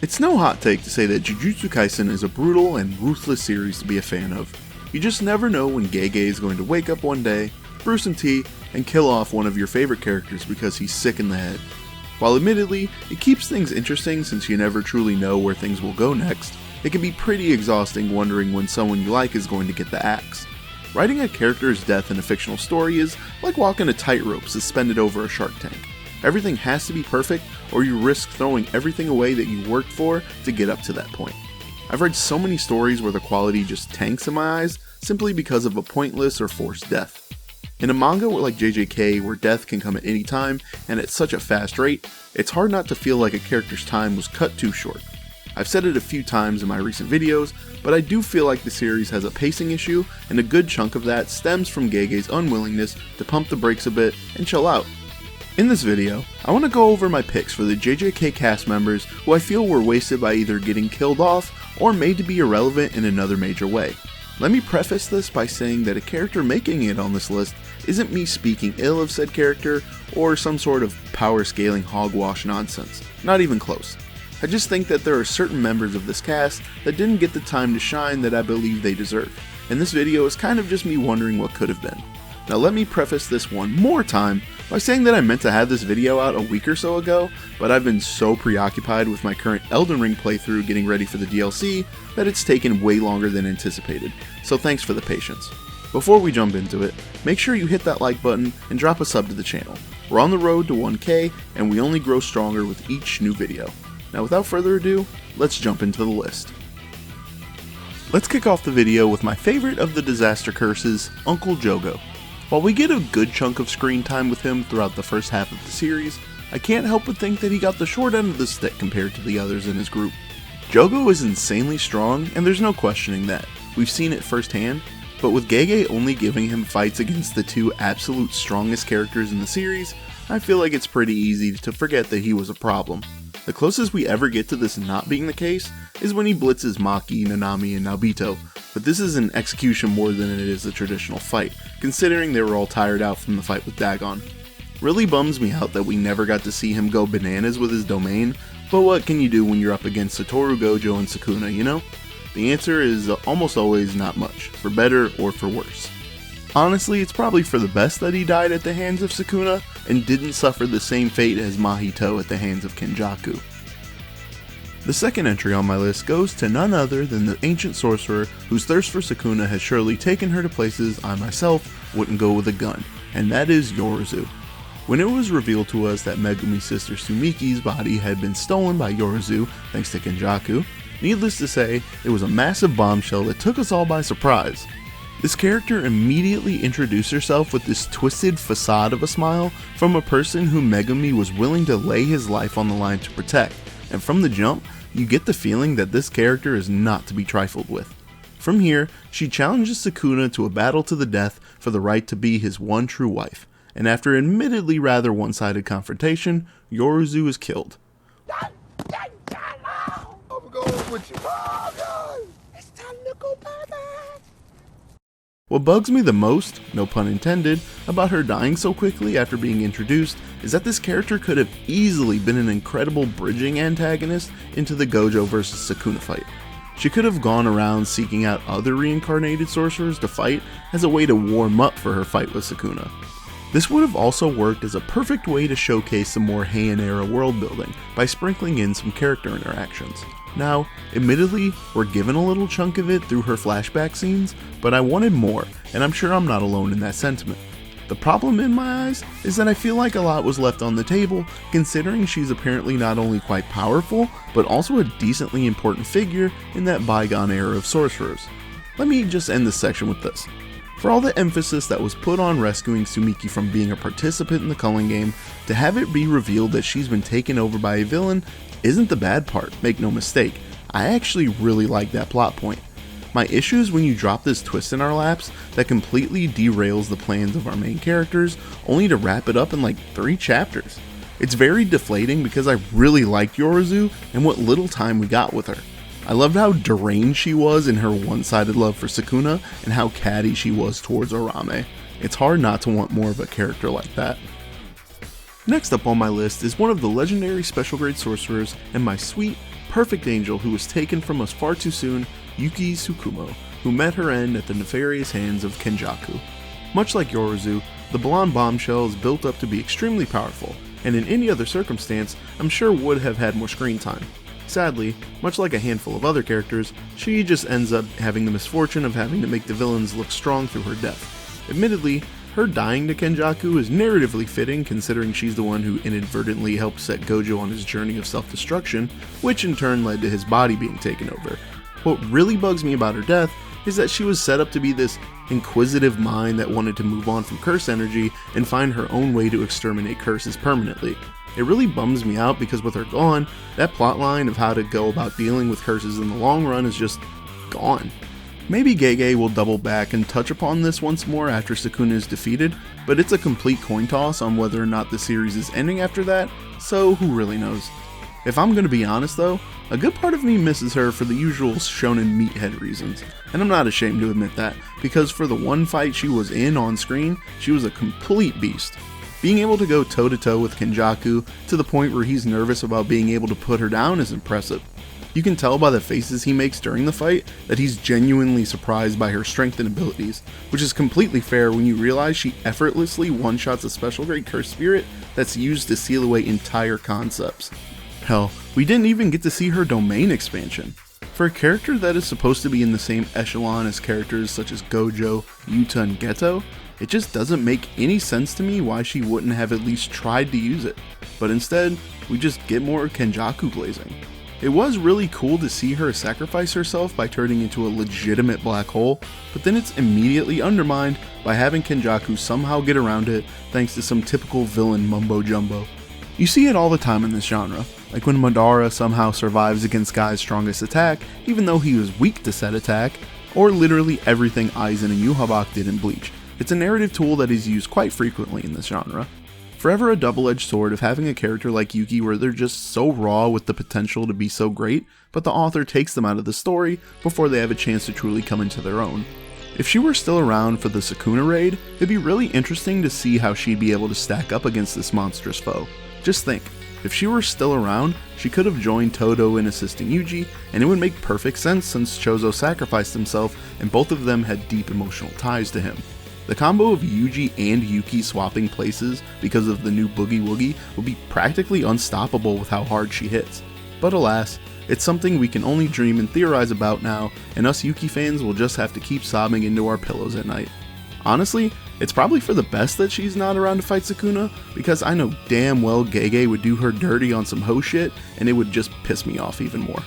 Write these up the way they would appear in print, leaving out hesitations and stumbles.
It's no hot take to say that Jujutsu Kaisen is a brutal and ruthless series to be a fan of. You just never know when Gege is going to wake up one day, brew some tea, and kill off one of your favorite characters because he's sick in the head. While admittedly, it keeps things interesting since you never truly know where things will go next, it can be pretty exhausting wondering when someone you like is going to get the axe. Writing a character's death in a fictional story is like walking a tightrope suspended over a shark tank. Everything has to be perfect, or you risk throwing everything away that you worked for to get up to that point. I've read so many stories where the quality just tanks in my eyes simply because of a pointless or forced death. In a manga like JJK, where death can come at any time and at such a fast rate, it's hard not to feel like a character's time was cut too short. I've said it a few times in my recent videos, but I do feel like the series has a pacing issue, and a good chunk of that stems from Gege's unwillingness to pump the brakes a bit and chill out. In this video, I want to go over my picks for the JJK cast members who I feel were wasted by either getting killed off or made to be irrelevant in another major way. Let me preface this by saying that a character making it on this list isn't me speaking ill of said character or some sort of power scaling hogwash nonsense, not even close. I just think that there are certain members of this cast that didn't get the time to shine that I believe they deserve, and this video is kind of just me wondering what could have been. Now let me preface this one more time by saying that I meant to have this video out a week or so ago, but I've been so preoccupied with my current Elden Ring playthrough getting ready for the DLC that it's taken way longer than anticipated, so thanks for the patience. Before we jump into it, make sure you hit that like button and drop a sub to the channel. We're on the road to 1K, and we only grow stronger with each new video. Now without further ado, let's jump into the list. Let's kick off the video with my favorite of the disaster curses, Uncle Jogo. While we get a good chunk of screen time with him throughout the first half of the series, I can't help but think that he got the short end of the stick compared to the others in his group. Jogo is insanely strong, and there's no questioning that. We've seen it firsthand, but with Gege only giving him fights against the two absolute strongest characters in the series, I feel like it's pretty easy to forget that he was a problem. The closest we ever get to this not being the case is when he blitzes Maki, Nanami, and Nobito, but this is an execution more than it is a traditional fight, considering they were all tired out from the fight with Dagon. Really bums me out that we never got to see him go bananas with his domain, but what can you do when you're up against Satoru Gojo and Sukuna, you know? The answer is almost always not much, for better or for worse. Honestly, it's probably for the best that he died at the hands of Sukuna, and didn't suffer the same fate as Mahito at the hands of Kenjaku. The second entry on my list goes to none other than the ancient sorcerer whose thirst for Sukuna has surely taken her to places I myself wouldn't go with a gun, and that is Yoru. When it was revealed to us that Megumi's sister Sumiki's body had been stolen by Yoru thanks to Kenjaku, needless to say, it was a massive bombshell that took us all by surprise. This character immediately introduced herself with this twisted facade of a smile from a person who Megumi was willing to lay his life on the line to protect, and from the jump, you get the feeling that this character is not to be trifled with. From here, she challenges Sukuna to a battle to the death for the right to be his one true wife, and after admittedly rather one-sided confrontation, Yoru is killed. What bugs me the most, no pun intended, about her dying so quickly after being introduced is that this character could have easily been an incredible bridging antagonist into the Gojo vs Sukuna fight. She could have gone around seeking out other reincarnated sorcerers to fight as a way to warm up for her fight with Sukuna. This would have also worked as a perfect way to showcase some more Heian era world building by sprinkling in some character interactions. Now, admittedly, we're given a little chunk of it through her flashback scenes, but I wanted more, and I'm sure I'm not alone in that sentiment. The problem in my eyes is that I feel like a lot was left on the table, considering she's apparently not only quite powerful, but also a decently important figure in that bygone era of sorcerers. Let me just end this section with this. For all the emphasis that was put on rescuing Sumiki from being a participant in the culling game, to have it be revealed that she's been taken over by a villain isn't the bad part, make no mistake. I actually really like that plot point. My issue is when you drop this twist in our laps that completely derails the plans of our main characters, only to wrap it up in like 3 chapters. It's very deflating because I really liked Yoru and what little time we got with her. I loved how deranged she was in her one-sided love for Sukuna and how catty she was towards Arame. It's hard not to want more of a character like that. Next up on my list is one of the legendary special grade sorcerers and my sweet, perfect angel who was taken from us far too soon, Yuki Sukumo, who met her end at the nefarious hands of Kenjaku. Much like Yoru, the blonde bombshell is built up to be extremely powerful, and in any other circumstance, I'm sure would have had more screen time. Sadly, much like a handful of other characters, she just ends up having the misfortune of having to make the villains look strong through her death. Admittedly, her dying to Kenjaku is narratively fitting considering she's the one who inadvertently helped set Gojo on his journey of self-destruction, which in turn led to his body being taken over. What really bugs me about her death is that she was set up to be this inquisitive mind that wanted to move on from curse energy and find her own way to exterminate curses permanently. It really bums me out because with her gone, that plotline of how to go about dealing with curses in the long run is just gone. Maybe Gege will double back and touch upon this once more after Sukuna is defeated, but it's a complete coin toss on whether or not the series is ending after that, so who really knows. If I'm gonna be honest though, a good part of me misses her for the usual shonen meathead reasons, and I'm not ashamed to admit that, because for the one fight she was in on screen, she was a complete beast. Being able to go toe to toe with Kenjaku to the point where he's nervous about being able to put her down is impressive. You can tell by the faces he makes during the fight that he's genuinely surprised by her strength and abilities, which is completely fair when you realize she effortlessly one-shots a special grade curse spirit that's used to seal away entire concepts. Hell, we didn't even get to see her domain expansion. For a character that is supposed to be in the same echelon as characters such as Gojo, Yuta, and Geto, it just doesn't make any sense to me why she wouldn't have at least tried to use it, but instead, we just get more Kenjaku blazing. It was really cool to see her sacrifice herself by turning into a legitimate black hole, but then it's immediately undermined by having Kenjaku somehow get around it thanks to some typical villain mumbo jumbo. You see it all the time in this genre, like when Madara somehow survives against Guy's strongest attack even though he was weak to said attack, or literally everything Aizen and Yhwach did in Bleach. It's a narrative tool that is used quite frequently in this genre. Forever a double-edged sword of having a character like Yuki where they're just so raw with the potential to be so great, but the author takes them out of the story before they have a chance to truly come into their own. If she were still around for the Sukuna raid, it'd be really interesting to see how she'd be able to stack up against this monstrous foe. Just think, if she were still around, she could have joined Todo in assisting Yuji, and it would make perfect sense since Chozo sacrificed himself and both of them had deep emotional ties to him. The combo of Yuji and Yuki swapping places because of the new Boogie Woogie would be practically unstoppable with how hard she hits. But alas, it's something we can only dream and theorize about now, and us Yuki fans will just have to keep sobbing into our pillows at night. Honestly, it's probably for the best that she's not around to fight Sukuna, because I know damn well Gege would do her dirty on some hoe shit, and it would just piss me off even more.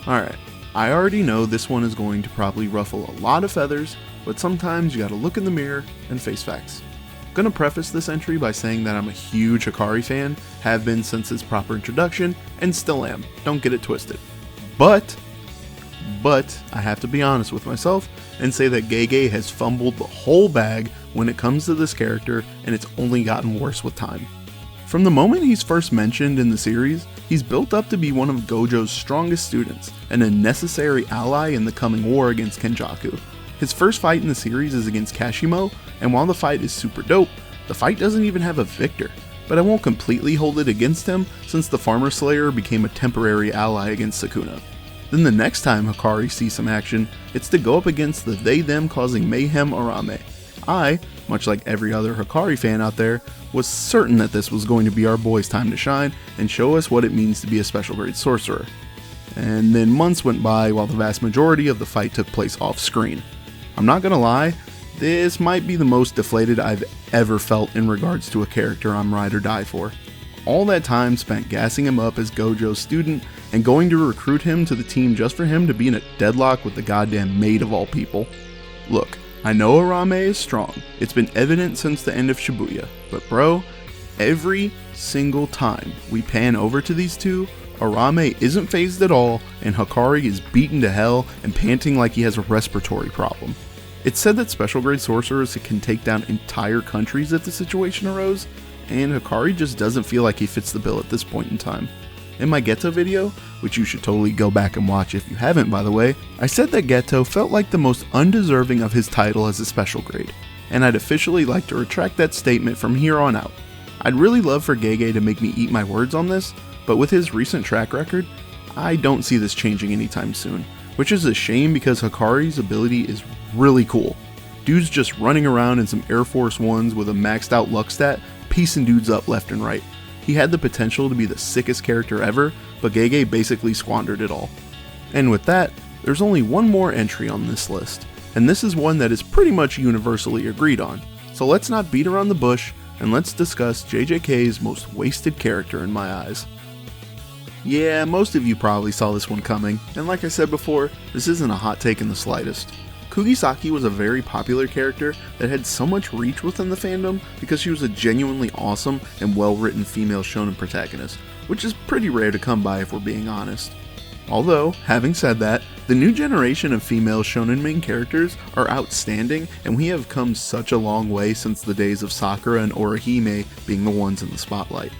Alright, I already know this one is going to probably ruffle a lot of feathers, but sometimes you gotta look in the mirror and face facts. I'm gonna preface this entry by saying that I'm a huge Hakari fan, have been since its proper introduction, and still am, don't get it twisted. But I have to be honest with myself and say that Gege has fumbled the whole bag when it comes to this character, and it's only gotten worse with time. From the moment he's first mentioned in the series, he's built up to be one of Gojo's strongest students, and a necessary ally in the coming war against Kenjaku. His first fight in the series is against Kashimo, and while the fight is super dope, the fight doesn't even have a victor, but I won't completely hold it against him since the Farmer Slayer became a temporary ally against Sukuna. Then the next time Hakari sees some action, it's to go up against the they-them causing mayhem Arame. I, much like every other Hakari fan out there, was certain that this was going to be our boy's time to shine and show us what it means to be a special grade sorcerer. And then months went by while the vast majority of the fight took place off screen. I'm not gonna lie, this might be the most deflated I've ever felt in regards to a character I'm ride or die for. All that time spent gassing him up as Gojo's student and going to recruit him to the team just for him to be in a deadlock with the goddamn maid of all people. Look, I know Arame is strong, it's been evident since the end of Shibuya, but bro, every single time we pan over to these two, Arame isn't phased at all, and Hakari is beaten to hell and panting like he has a respiratory problem. It's said that special grade sorcerers can take down entire countries if the situation arose, and Hakari just doesn't feel like he fits the bill at this point in time. In my Geto video, which you should totally go back and watch if you haven't by the way, I said that Geto felt like the most undeserving of his title as a special grade, and I'd officially like to retract that statement from here on out. I'd really love for Gege to make me eat my words on this, but with his recent track record, I don't see this changing anytime soon, which is a shame because Hakari's ability is really cool. Dude's just running around in some Air Force Ones with a maxed out luck stat, piecing dudes up left and right. He had the potential to be the sickest character ever, but Gege basically squandered it all. And with that, there's only one more entry on this list, and this is one that is pretty much universally agreed on. So let's not beat around the bush, and let's discuss JJK's most wasted character in my eyes. Yeah, most of you probably saw this one coming, and like I said before, this isn't a hot take in the slightest. Kugisaki was a very popular character that had so much reach within the fandom because she was a genuinely awesome and well-written female shonen protagonist, which is pretty rare to come by if we're being honest. Although, having said that, the new generation of female shonen main characters are outstanding, and we have come such a long way since the days of Sakura and Orihime being the ones in the spotlight.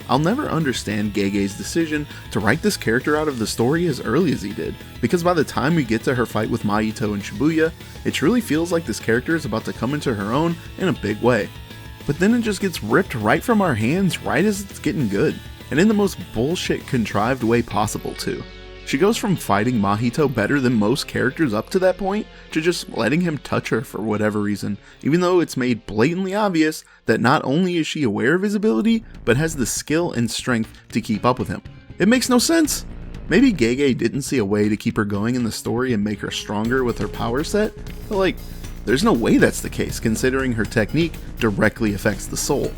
I'll never understand Gege's decision to write this character out of the story as early as he did, because by the time we get to her fight with Mahito in Shibuya, it truly feels like this character is about to come into her own in a big way. But then it just gets ripped right from our hands right as it's getting good, and in the most bullshit contrived way possible too. She goes from fighting Mahito better than most characters up to that point, to just letting him touch her for whatever reason, even though it's made blatantly obvious that not only is she aware of his ability, but has the skill and strength to keep up with him. It makes no sense! Maybe Gege didn't see a way to keep her going in the story and make her stronger with her power set, but there's no way that's the case considering her technique directly affects the soul.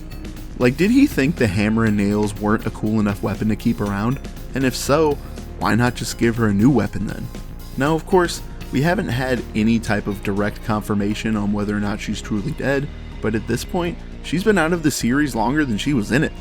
Did he think the hammer and nails weren't a cool enough weapon to keep around? And if so, why not just give her a new weapon then? Now, of course, we haven't had any type of direct confirmation on whether or not she's truly dead, but at this point, she's been out of the series longer than she was in it.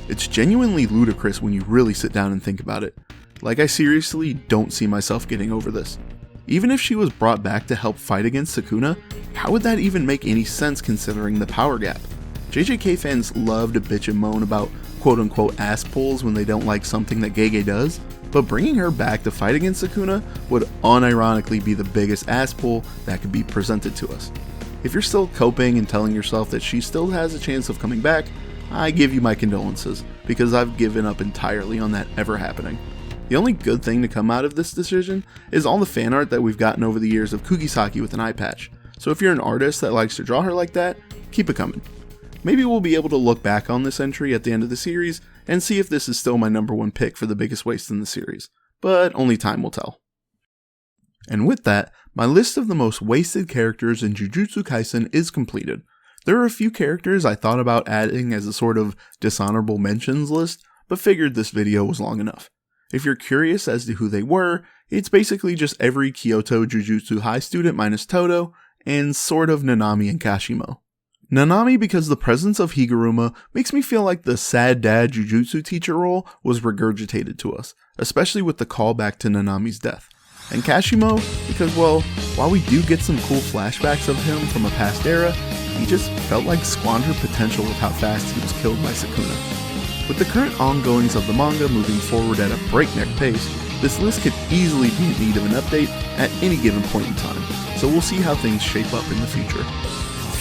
It's genuinely ludicrous when you really sit down and think about it. I seriously don't see myself getting over this. Even if she was brought back to help fight against Sukuna, how would that even make any sense considering the power gap? JJK fans love to bitch and moan about quote-unquote ass pulls when they don't like something that Gege does, but bringing her back to fight against Sukuna would unironically be the biggest ass pull that could be presented to us. If you're still coping and telling yourself that she still has a chance of coming back, I give you my condolences, because I've given up entirely on that ever happening. The only good thing to come out of this decision is all the fan art that we've gotten over the years of Kugisaki with an eye patch, so if you're an artist that likes to draw her like that, keep it coming. Maybe we'll be able to look back on this entry at the end of the series and see if this is still my number one pick for the biggest waste in the series, but only time will tell. And with that, my list of the most wasted characters in Jujutsu Kaisen is completed. There are a few characters I thought about adding as a sort of dishonorable mentions list, but figured this video was long enough. If you're curious as to who they were, it's basically just every Kyoto Jujutsu High student minus Todo, and sort of Nanami and Kashimo. Nanami because the presence of Higuruma makes me feel like the sad dad Jujutsu teacher role was regurgitated to us, especially with the callback to Nanami's death. And Kashimo because, well, while we do get some cool flashbacks of him from a past era, he just felt like squandered potential with how fast he was killed by Sukuna. With the current ongoings of the manga moving forward at a breakneck pace, this list could easily be in need of an update at any given point in time, so we'll see how things shape up in the future.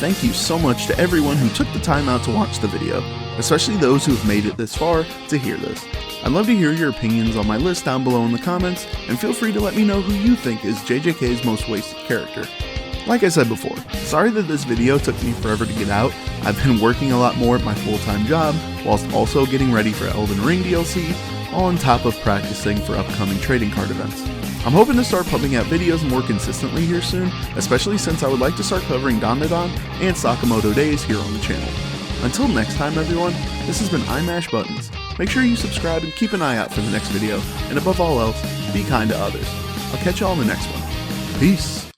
Thank you so much to everyone who took the time out to watch the video, especially those who have made it this far to hear this. I'd love to hear your opinions on my list down below in the comments, and feel free to let me know who you think is JJK's most wasted character. Like I said before, sorry that this video took me forever to get out. I've been working a lot more at my full-time job, whilst also getting ready for Elden Ring DLC, on top of practicing for upcoming trading card events. I'm hoping to start pumping out videos more consistently here soon, especially since I would like to start covering Dandadan and Sakamoto Days here on the channel. Until next time everyone, this has been imashbuttons. Make sure you subscribe and keep an eye out for the next video, and above all else, be kind to others. I'll catch y'all in the next one. Peace!